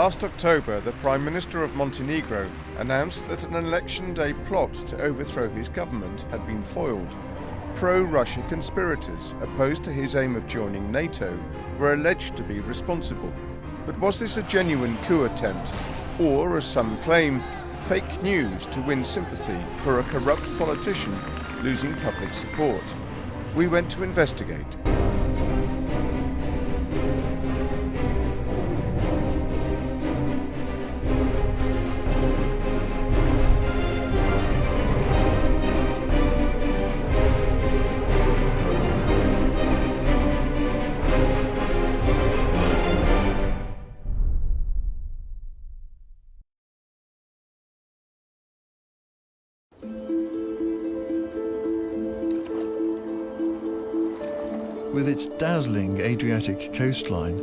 Last October, the Prime Minister of Montenegro announced that an election day plot to overthrow his government had been foiled. Pro-Russia conspirators opposed to his aim of joining NATO were alleged to be responsible. But was this a genuine coup attempt, or, as some claim, fake news to win sympathy for a corrupt politician losing public support? We went to investigate. With its dazzling Adriatic coastline,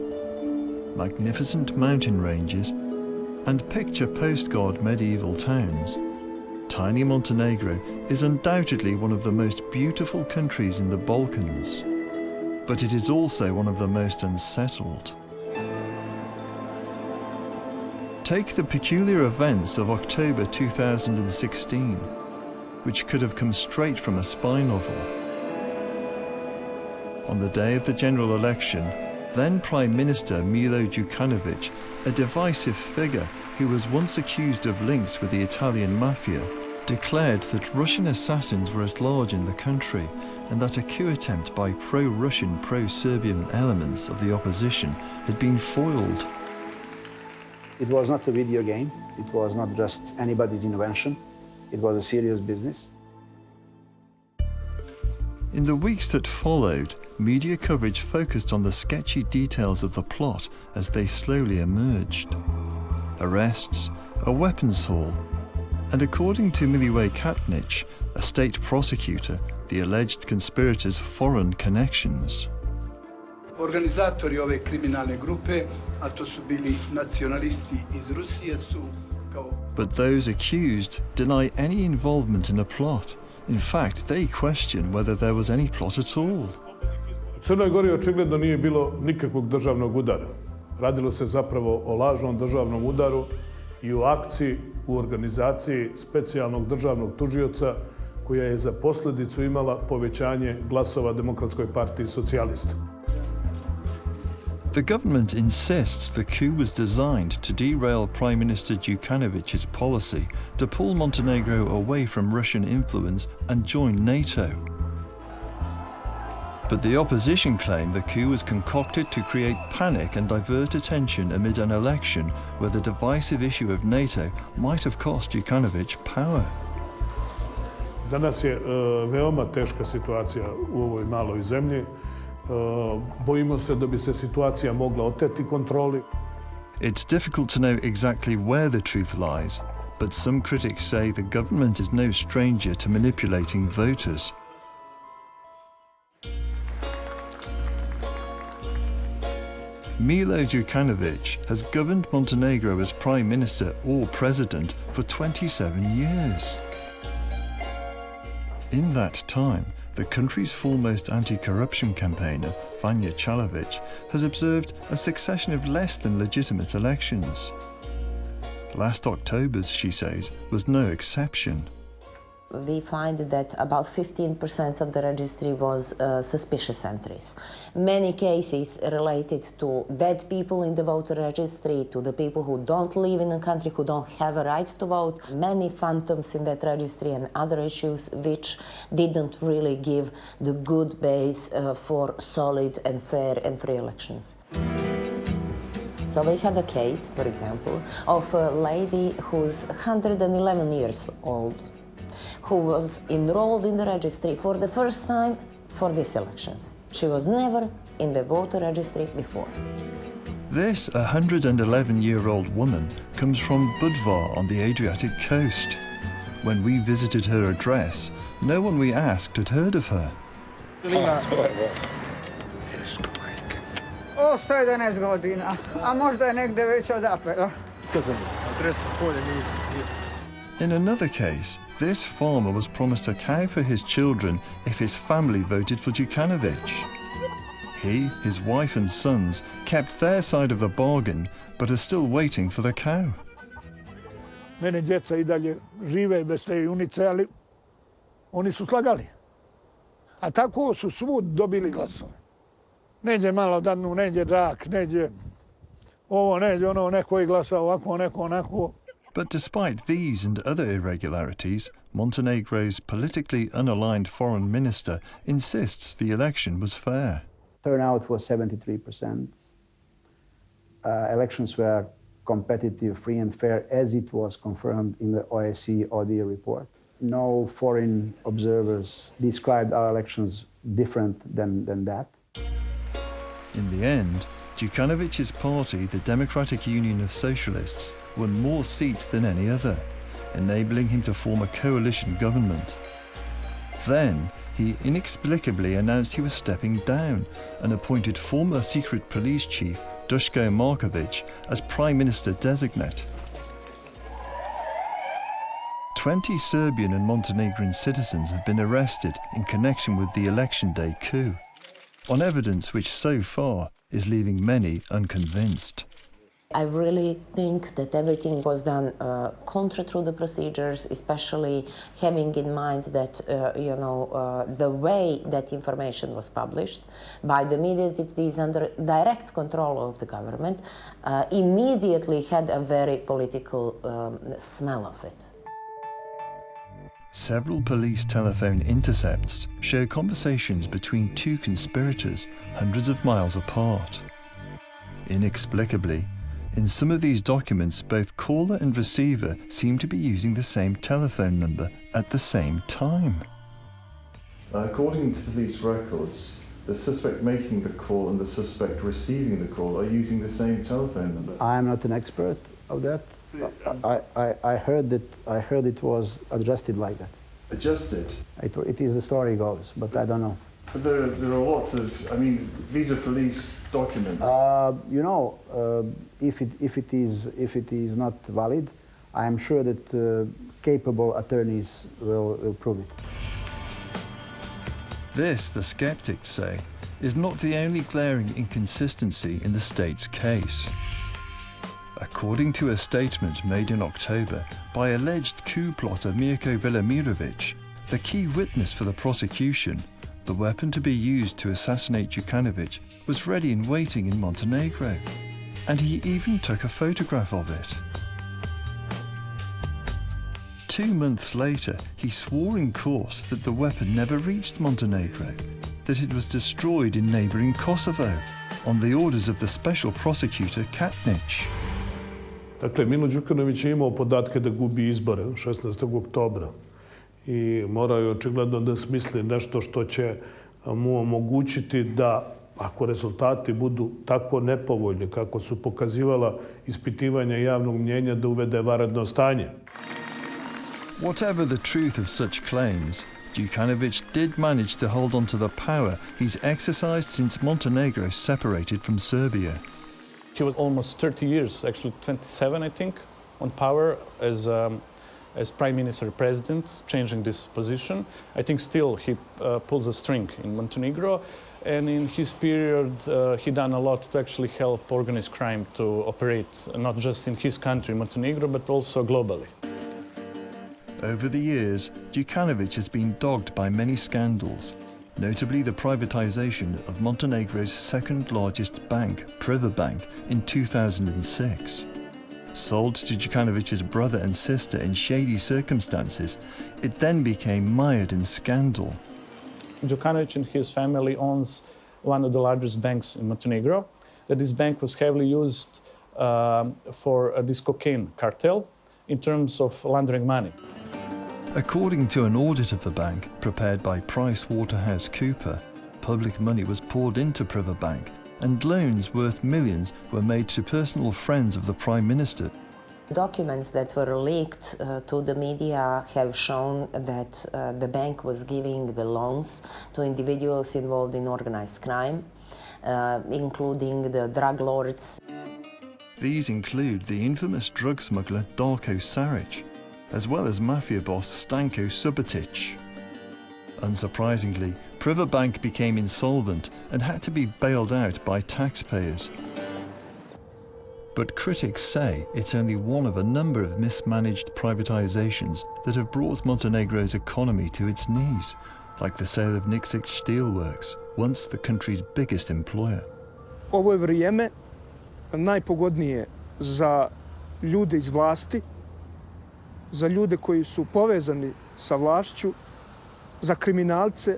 magnificent mountain ranges, and picture-postcard medieval towns, tiny Montenegro is undoubtedly one of the most beautiful countries in the Balkans. But it is also one of the most unsettled. Take the peculiar events of October 2016, which could have come straight from a spy novel. On the day of the general election, then Prime Minister Milo Đukanovic, a divisive figure who was once accused of links with the Italian mafia, declared that Russian assassins were at large in the country and that a coup attempt by pro-Russian, pro-Serbian elements of the opposition had been foiled. It was not a video game. It was not just anybody's invention. It was a serious business. In the weeks that followed, media coverage focused on the sketchy details of the plot as they slowly emerged. Arrests, a weapons haul, and according to Milivoje Katnić, a state prosecutor, the alleged conspirators' foreign connections. Organizatori ove kriminalne grupe, a to su bili nacionalisti iz Rusije, su kao... But those accused deny any involvement in a plot. In fact, they question whether there was any plot at all. U Crnoj Gori očigledno nije bilo nikakvog državnog udara. Radilo se zapravo o lažnom državnom udaru i o akciji u organizaciji specijalnog državnog tužioca koja je za posljedicu imala povećanje glasova Demokratskoj partiji socijalista. The government insists the coup was designed to derail Prime Minister Đukanovic's policy to pull Montenegro away from Russian influence and join NATO. But the opposition claim the coup was concocted to create panic and divert attention amid an election where the divisive issue of NATO might have cost Đukanovic power. Danas je veoma teška situacija u ovoj maloj zemlji. Bojimo se da bi se situacija mogla oteti kontroli. It's difficult to know exactly where the truth lies, but some critics say the government is no stranger to manipulating voters. Milo Đukanovic has governed Montenegro as Prime Minister or President for 27 years. In that time, the country's foremost anti-corruption campaigner, VANJA, has observed a succession of less than legitimate elections. Last October's, she says, was no exception. We find that about 15% of the registry was suspicious entries. Many cases related to dead people in the voter registry, to the people who don't live in the country, who don't have a right to vote. Many phantoms in that registry and other issues which didn't really give the good base for solid and fair and free elections. So we had a case, for example, of a lady who's 111 years old, who was enrolled in the registry for the first time for these elections. She was never in the voter registry before. This 111-year-old woman comes from Budvar on the Adriatic coast. When we visited her address, no one we asked had heard of her. O, 111 godina, a možda je negde već odapelo. In another case, this farmer was promised a cow for his children if his family voted for Đukanovic. He, his wife and sons kept their side of the bargain, but are still waiting for the cow. Mene djeca I dalje žive bez te junice, ali oni su slagali. A tako su svud dobili glasove. Neđe malo dadnu, neđe džak, neđe ovo, neđe ono, neko I glasa ovako, neko onako. But despite these and other irregularities, Montenegro's politically unaligned foreign minister insists the election was fair. Turnout was 73%. Elections were competitive, free and fair, as it was confirmed in the OSCE ODIHR report. No foreign observers described our elections different than that. In the end, Djukanovic's party, the Democratic Union of Socialists, won more seats than any other, enabling him to form a coalition government. Then, he inexplicably announced he was stepping down and appointed former secret police chief Dusko Jovanovic as Prime Minister designate. 20 Serbian and Montenegrin citizens have been arrested in connection with the election day coup, on evidence which so far is leaving many unconvinced. I really think that everything was done contra through the procedures, especially having in mind that, the way that information was published by the media that is under direct control of the government immediately had a very political smell of it. Several police telephone intercepts show conversations between two conspirators hundreds of miles apart. Inexplicably, in some of these documents, both caller and receiver seem to be using the same telephone number at the same time. According to police records, the suspect making the call and the suspect receiving the call are using the same telephone number. I am not an expert of that. I heard it was adjusted like that. Adjusted? It is the story goes, but I don't know. But there are lots of, these are police documents. If it is not valid, I am sure that capable attorneys will prove it. This, the skeptics say, is not the only glaring inconsistency in the state's case. According to a statement made in October by alleged coup plotter Mirko Velimirovic, the key witness for the prosecution, the weapon to be used to assassinate Djukanovic was ready and waiting in Montenegro, and he even took a photograph of it. 2 months later, he swore in court that the weapon never reached Montenegro, that it was destroyed in neighbouring Kosovo, on the orders of the special prosecutor Katnić. Dakle, Milo Đukanović je imao podatke da gubi izbore 16. oktobra i morao je očigledno da smisli nešto što će mu omogućiti da, ako rezultati budu tako nepovoljni kako su pokazivala ispitivanja javnog mnjenja, da uvede vanredno stanje. Whatever the truth of such claims, Djukanovic did manage to hold on to the power he's exercised since Montenegro separated from Serbia. He was almost 30 years, actually 27, I think, on power as prime minister president, changing this position. I think still he pulls a string in Montenegro, and in his period he done a lot to actually help organized crime to operate, not just in his country, Montenegro, but also globally. Over the years, Djukanovic has been dogged by many scandals, notably the privatization of Montenegro's second largest bank, Privabank, in 2006. Sold to Djukanovic's brother and sister in shady circumstances, it then became mired in scandal. Djukanovic and his family owns one of the largest banks in Montenegro. That this bank was heavily used for this cocaine cartel in terms of laundering money. According to an audit of the bank prepared by PricewaterhouseCoopers, public money was poured into Privabank and loans worth millions were made to personal friends of the Prime Minister. Documents that were leaked to the media have shown that the bank was giving the loans to individuals involved in organized crime, including the drug lords. These include the infamous drug smuggler Darko Saric, as well as mafia boss Stanko Subotic. Unsurprisingly, Bank became insolvent and had to be bailed out by taxpayers. But critics say it's only one of a number of mismanaged privatizations that have brought Montenegro's economy to its knees, like the sale of NEUROSURGEON steelworks, once the country's biggest employer. Ovo je vrijeme najpogodnije za ljude iz vlasti, za ljude koji su povezani sa vlašću, za kriminalce,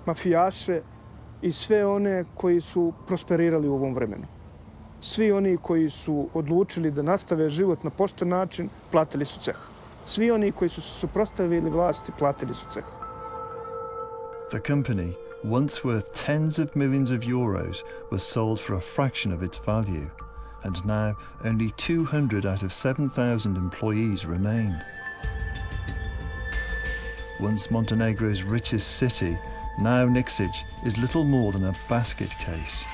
mafijaše i sve one koji su prosperirali u ovom vremenu. Svi oni koji su odlučili da nastave život na pošten način, platili su ceh. Svi oni koji su se suprotstavili vlasti, platili su ceh. The company, once worth tens of millions of euros, was sold for a fraction of its value, and now only 200 out of 7,000 employees remain. Once Montenegro's richest city, now NEUROSURGEON is little more than a basket case.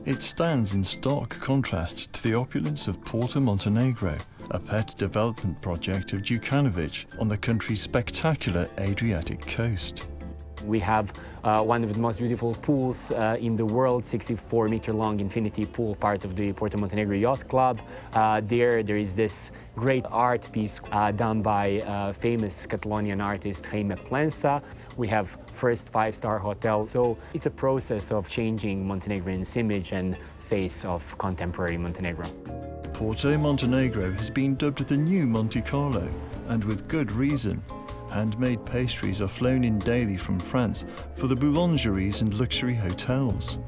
It stands in stark contrast to the opulence of Porto, Montenegro, a pet development project of Jovanovic on the country's spectacular Adriatic coast. We have one of the most beautiful pools in the world, 64-meter-long infinity pool, part of the Porto Montenegro Yacht Club. There is this great art piece done by famous Catalonian artist Jaime Plensa. We have first five-star hotel, so it's a process of changing Montenegrin's image and face of contemporary Montenegro. Porto Montenegro has been dubbed the new Monte Carlo, and with good reason. Handmade pastries are flown in daily from France for the boulangeries and luxury hotels.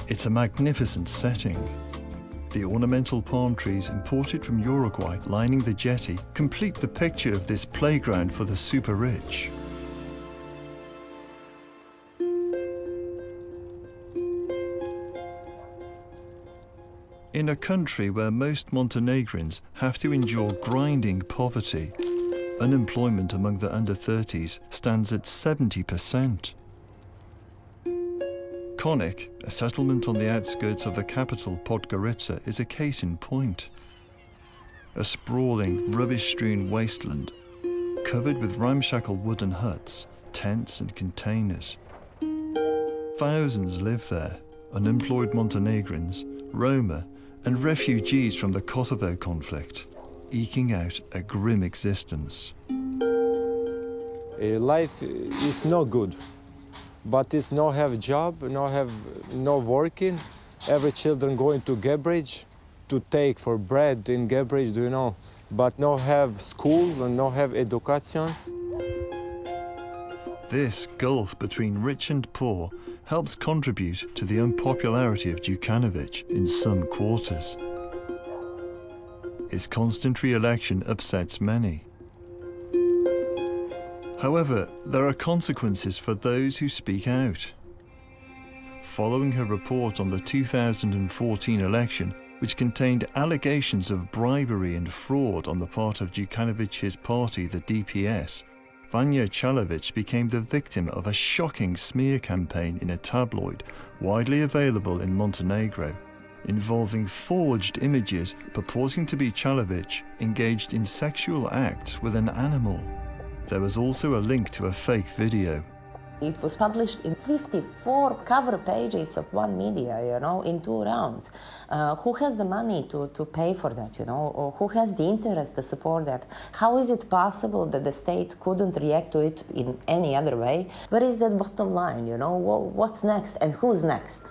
It's a magnificent setting. The ornamental palm trees imported from Uruguay lining the jetty complete the picture of this playground for the super rich. In a country where most Montenegrins have to endure grinding poverty, unemployment among the under-30s stands at 70%. Konik, a settlement on the outskirts of the capital Podgorica, is a case in point. A sprawling, rubbish-strewn wasteland, covered with ramshackle wooden huts, tents and containers. Thousands live there, unemployed Montenegrins, Roma, and refugees from the Kosovo conflict, eking out a grim existence. Life is not good, but it's no have job, no working. Every children going to Gebridge to take for bread in Gebridge, do you know? But no have school and no have education. This gulf between rich and poor helps contribute to the unpopularity of Jovanovic in some quarters. His constant re-election upsets many. However, there are consequences for those who speak out. Following her report on the 2014 election, which contained allegations of bribery and fraud on the part of Jovanovic's party, the DPS, VANJA Čalović became the victim of a shocking smear campaign in a tabloid widely available in Montenegro, involving forged images purporting to be Čalović engaged in sexual acts with an animal. There was also a link to a fake video. It was published in 54 cover pages of one media, in 2 rounds. Who has the money to pay for that, Or who has the interest to support that? How is it possible that the state couldn't react to it in any other way? Where is that bottom line, What's next and who's next?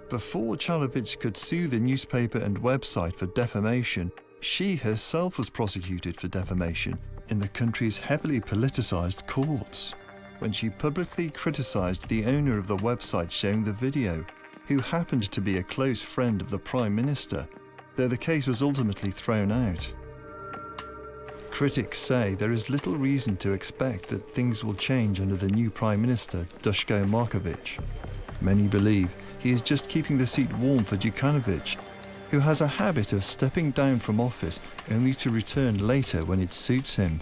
Before Čalović could sue the newspaper and website for defamation, she herself was prosecuted for defamation in the country's heavily politicized courts, when she publicly criticized the owner of the website showing the video, who happened to be a close friend of the Prime Minister, though the case was ultimately thrown out. Critics say there is little reason to expect that things will change under the new Prime Minister, Dusko Jovanovic. Many believe he is just keeping the seat warm for Jovanovic, who has a habit of stepping down from office only to return later when it suits him.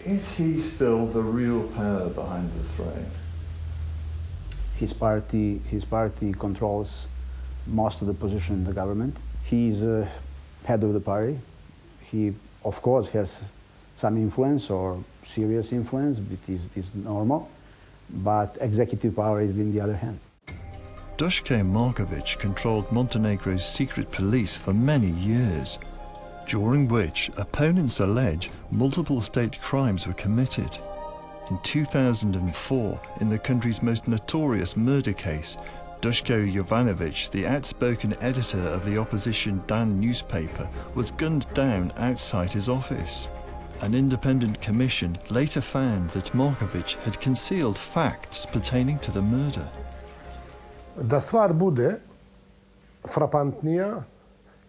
Is he still the real power behind the throne? His party controls most of the position in the government. He's head of the party. He, of course, has some influence or serious influence, it is normal, but executive power is in the other hand. Dusko Markovic controlled Montenegro's secret police for many years, during which opponents allege multiple state crimes were committed. In 2004, in the country's most notorious murder case, Dusko Jovanovic, the outspoken editor of the opposition DAN newspaper, was gunned down outside his office. An independent commission later found that Markovic had concealed facts pertaining to the murder. Da stvar bude frapantnija,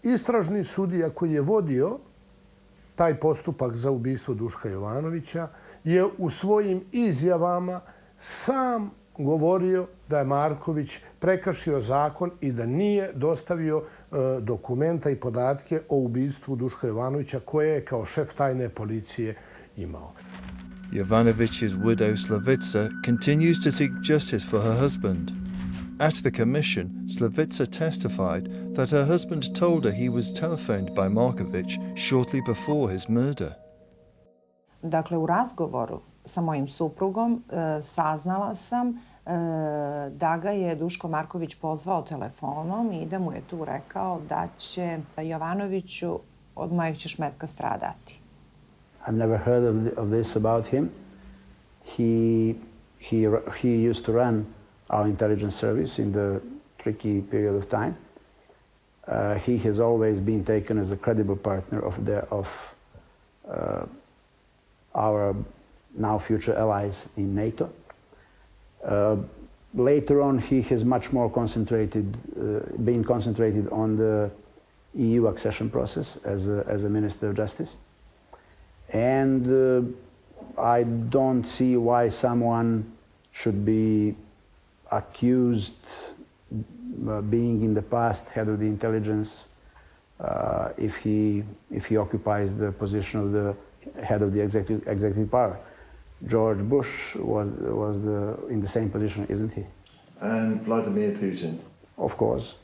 istražni sudija koji je vodio taj postupak za ubistvo Duška Jovanovića je u svojim izjavama sam govorio da je Marković prekršio zakon i da nije dostavio dokumenta i podatke o ubistvu Duška Jovanovića koje je kao šef tajne policije imao. Jovanovic's widow Slavica continues to seek justice for her husband. At the commission, Slavica testified that her husband told her he was telephoned by Markovic shortly before his murder. Dakle, u razgovoru sa mojim suprugom saznala sam da ga je Duško Marković pozvao telefonom i da mu je tu rekao da će Jovanoviću od mojeg ćeš metka stradati. I've never heard of this about him. He used to run our intelligence service in the tricky period of time. He has always been taken as a credible partner of our now future allies in NATO. Later on, he has much more been concentrated on the EU accession process as a Minister of Justice. And I don't see why someone should be accused being in the past head of the intelligence if he occupies the position of the head of the executive power. George Bush was in the same position, isn't he? And Vladimir Putin. Of course.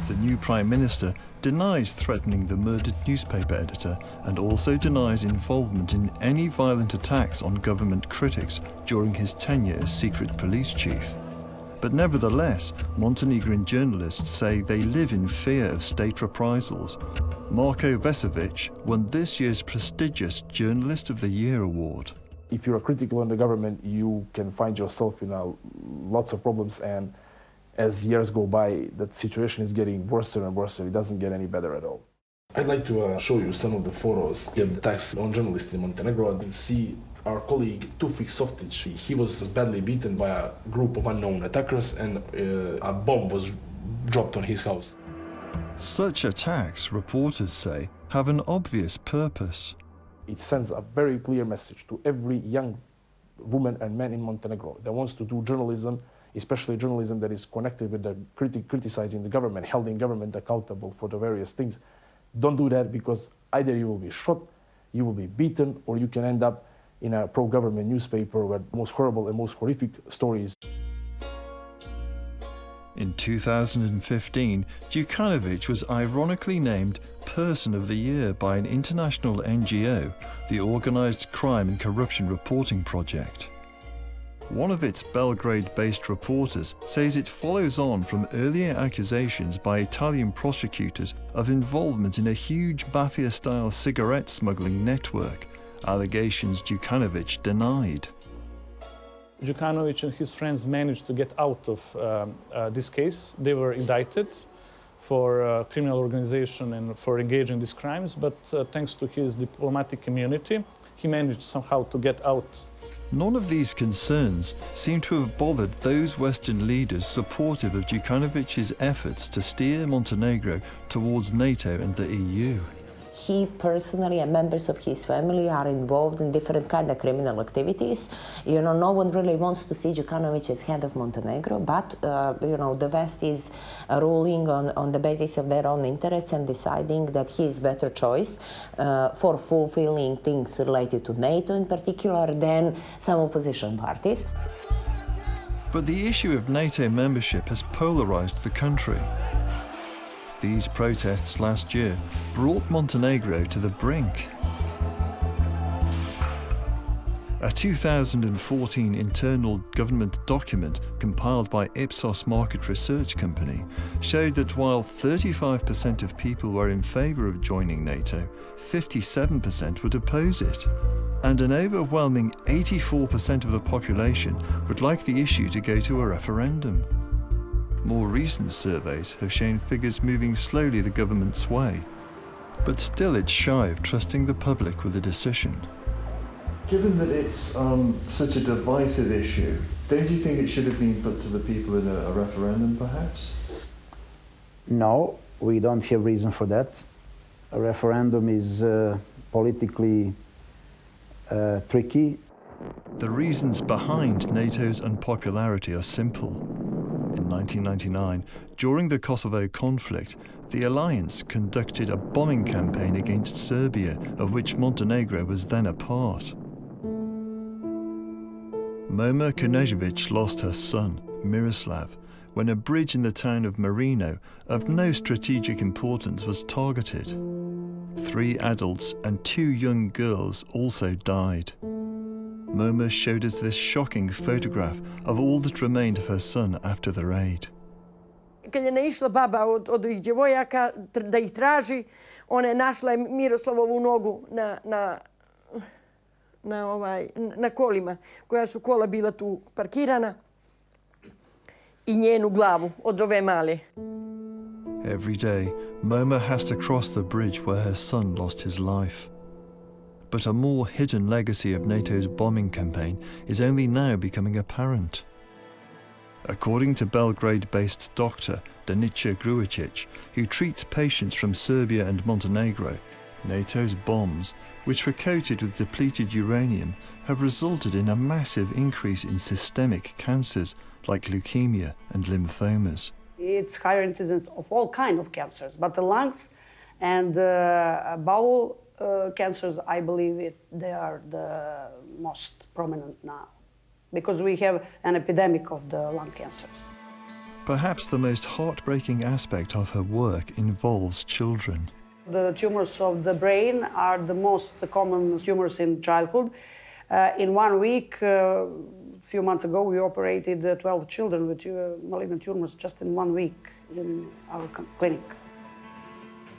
The new Prime Minister denies threatening the murdered newspaper editor and also denies involvement in any violent attacks on government critics during his tenure as secret police chief. But nevertheless, Montenegrin journalists say they live in fear of state reprisals. Marko Vesovic won this year's prestigious Journalist of the Year award. If you're critical on the government, you can find yourself in lots of problems, and as years go by, that situation is getting worse and worse. It doesn't get any better at all. I'd like to show you some of the photos of the attacks on journalists in Montenegro and see our colleague Tufik Softic. He was badly beaten by a group of unknown attackers, and a bomb was dropped on his house. Such attacks, reporters say, have an obvious purpose. It sends a very clear message to every young woman and man in Montenegro that wants to do journalism, especially journalism that is connected with the criticizing the government, holding government accountable for the various things. Don't do that, because either you will be shot, you will be beaten, or you can end up in a pro-government newspaper where the most horrible and most horrific stories. In 2015, Jukanovic was ironically named Person of the Year by an international NGO, the Organized Crime and Corruption Reporting Project. One of its Belgrade-based reporters says it follows on from earlier accusations by Italian prosecutors of involvement in a huge mafia-style cigarette smuggling network, allegations Jukanovic denied. Jukanovic and his friends managed to get out of this case. They were indicted for criminal organization and for engaging in these crimes, but thanks to his diplomatic immunity, he managed somehow to get out. None of these concerns seem to have bothered those Western leaders supportive of Jukanovic's efforts to steer Montenegro towards NATO and the EU. He personally and members of his family are involved in different kind of criminal activities. You know, no one really wants to see Jukanovic as head of Montenegro, but, you know, the West is ruling on the basis of their own interests and deciding that he is better choice for fulfilling things related to NATO in particular than some opposition parties. But the issue of NATO membership has polarized the country. These protests last year brought Montenegro to the brink. A 2014 internal government document compiled by Ipsos Market Research Company showed that while 35% of people were in favour of joining NATO, 57% would oppose it. And an overwhelming 84% of the population would like the issue to go to a referendum. More recent surveys have shown figures moving slowly the government's way, but still it's shy of trusting the public with a decision. Given that it's such a divisive issue, don't you think it should have been put to the people in a referendum, perhaps? No, we don't have reason for that. A referendum is politically tricky. The reasons behind NATO's unpopularity are simple. In 1999, during the Kosovo conflict, the alliance conducted a bombing campaign against Serbia, of which Montenegro was then a part. Moma Knežević lost her son, Miroslav, when a bridge in the town of Marino, of no strategic importance, was targeted. 3 adults and 2 young girls also died. Moma showed us this shocking photograph of all that remained of her son after the raid. Kad je naišla baba od ovih djevojaka da ih traži, ona je našla Miroslavovu nogu na kolima, koja su kola bila tu parkirana, i njenu glavu od ove male. Every day, Moma has to cross the bridge where her son lost his life. But a more hidden legacy of NATO's bombing campaign is only now becoming apparent. According to Belgrade-based doctor DANICA GRUJICIC, who treats patients from Serbia and Montenegro, NATO's bombs, which were coated with depleted uranium, have resulted in a massive increase in systemic cancers like leukemia and lymphomas. It's higher incidence of all kinds of cancers, but the lungs and bowel cancers, I believe they are the most prominent now, because we have an epidemic of the lung cancers. Perhaps the most heartbreaking aspect of her work involves children. The tumors of the brain are the most common tumors in childhood. In 1 week, a few months ago, we operated 12 children with malignant tumors just in 1 week in our clinic.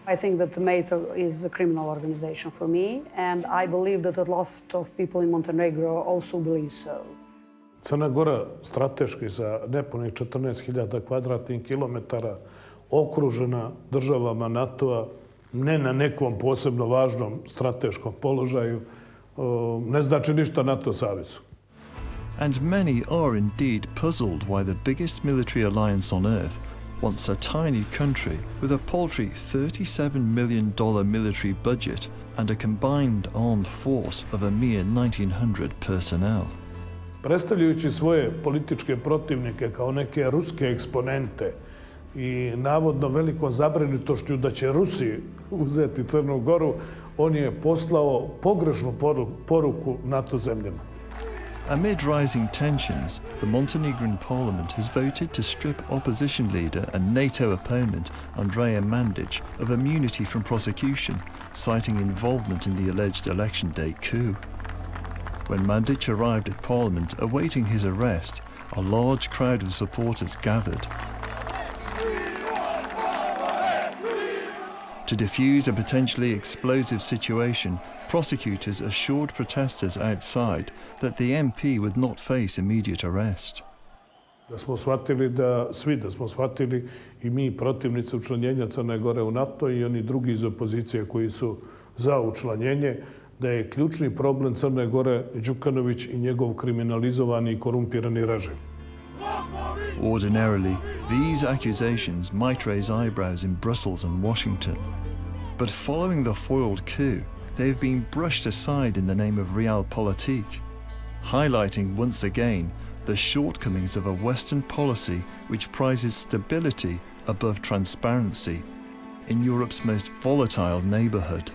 I think that NATO is a criminal organization for me, and I believe that a lot of people in Montenegro also believe so. Crna Gora strateški za nepunih 14.000 kvadratnih kilometara okružena državama NATO-a, ne na nekom posebno važnom strateškom položaju, ne znači ništa NATO savezu. And many are indeed puzzled why the biggest military alliance on earth wants a tiny country with a paltry $37 million military budget and a combined armed force of a mere 1,900 personnel. Predstavljajući svoje političke protivnike kao neke ruske eksponente i navodno velikom zabrinutošću da će Rusi uzeti Crnu Goru, on je poslao pogrešnu poruku NATO zemljama. Amid rising tensions, the Montenegrin parliament has voted to strip opposition leader and NATO opponent Andrija Mandic of immunity from prosecution, citing involvement in the alleged election day coup. When Mandic arrived at parliament awaiting his arrest, a large crowd of supporters gathered. To defuse a potentially explosive situation, prosecutors assured protesters outside that the MP would not face immediate arrest. Da smo shvatili i mi protivnici učlanjenja Crne Gore u NATO i oni drugi iz opozicije koji su za učlanjenje, da je ključni problem Crne Gore Đukanović i njegov kriminalizovani i korumpirani režim. Ordinarily, these accusations might raise eyebrows in Brussels and Washington. But following the foiled coup, they've been brushed aside in the name of realpolitik, highlighting once again the shortcomings of a Western policy which prizes stability above transparency in Europe's most volatile neighbourhood.